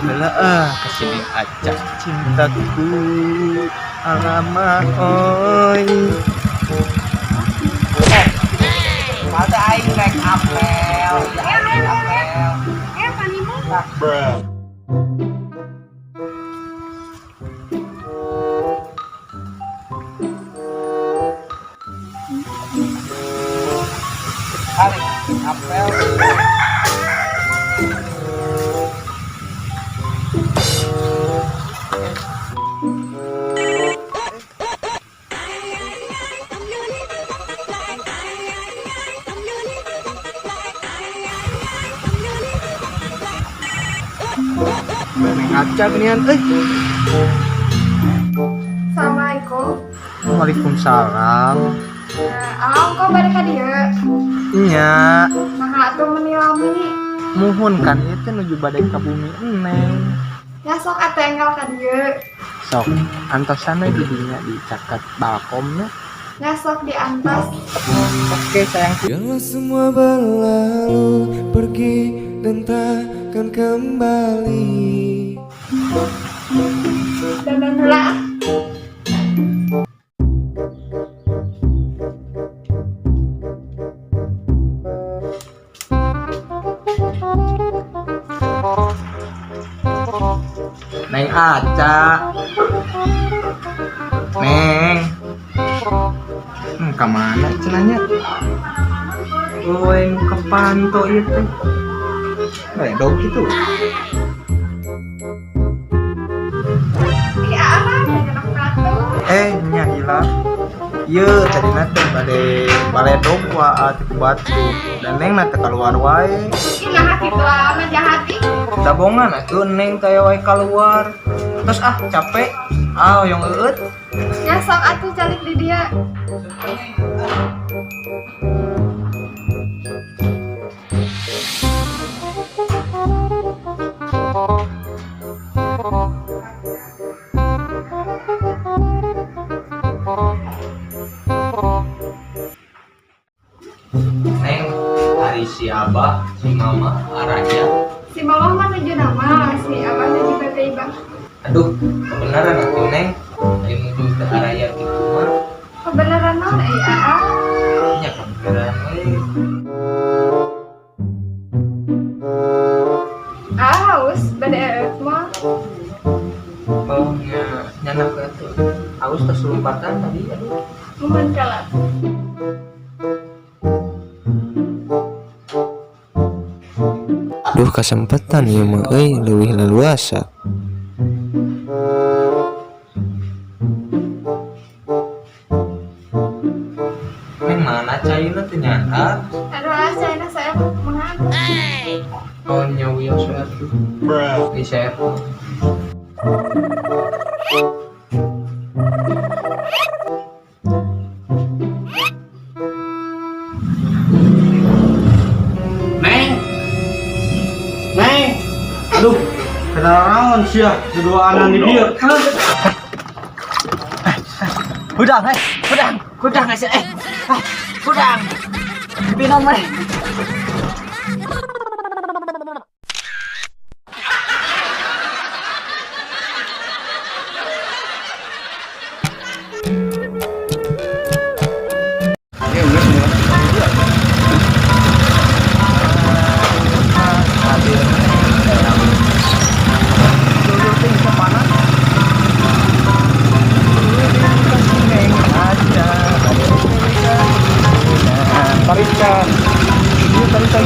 heula kesini aja cintaku alamak oi. Masa aing naik apel, naik apel. Panimu. Kali apel. Ngacak nian euy. Assalamualaikum. Waalaikumsalam. Kok balik ka dieu? Nya, Nah, atuh menilami. muhun kan itu nuju badai ka bumi eneng. Ya sok atuh enggal ka dieu. Sok, antosana di dinya dicaket balkomnya. Ya sok diantos. Oke sayang. Biarlah semua berlalu, pergi dan takkan kembali. Dan heula. Neng Aca. Neng. Kemana cenanya? Ueng ke panto ieu teh. Redog gitu. Iya, jangan katu. Nya hilang. Ieu tadi nate baledog wa ati ku batu. Dan neng nate keluar wae. Ih, nah kitu mah jahati. Dabongan atuh neng teh wae keluar. Terus capek. Yang eueut. Ya sok atuh calik di dia. Neng, hari si Abah, si Mama, arahnya. Si mama mah nuju nama, si abah nuju PT Ibah. Aduh, kebenaran atuh neng. Ayo menuju ke araya gitu mah. Kebenaran naon Aa? Nya kebenaran we. Haus bade euk mah. Oh, nyana ke atuh. Haus teh selumpatan tadi aduh. Muhun kalat. Duh kesempatan ieu mah euy leuwih leluasa. Neng mana cairna teh nyana? Aduh asaina saya mengantuk. Oh, nyawi yang saya tuh. Di saya. Neng, aduh, kenaon sih ya, duduanan di dia. Udang, udang guys, udang. Pinon mah. Tarikan, ini tarikan.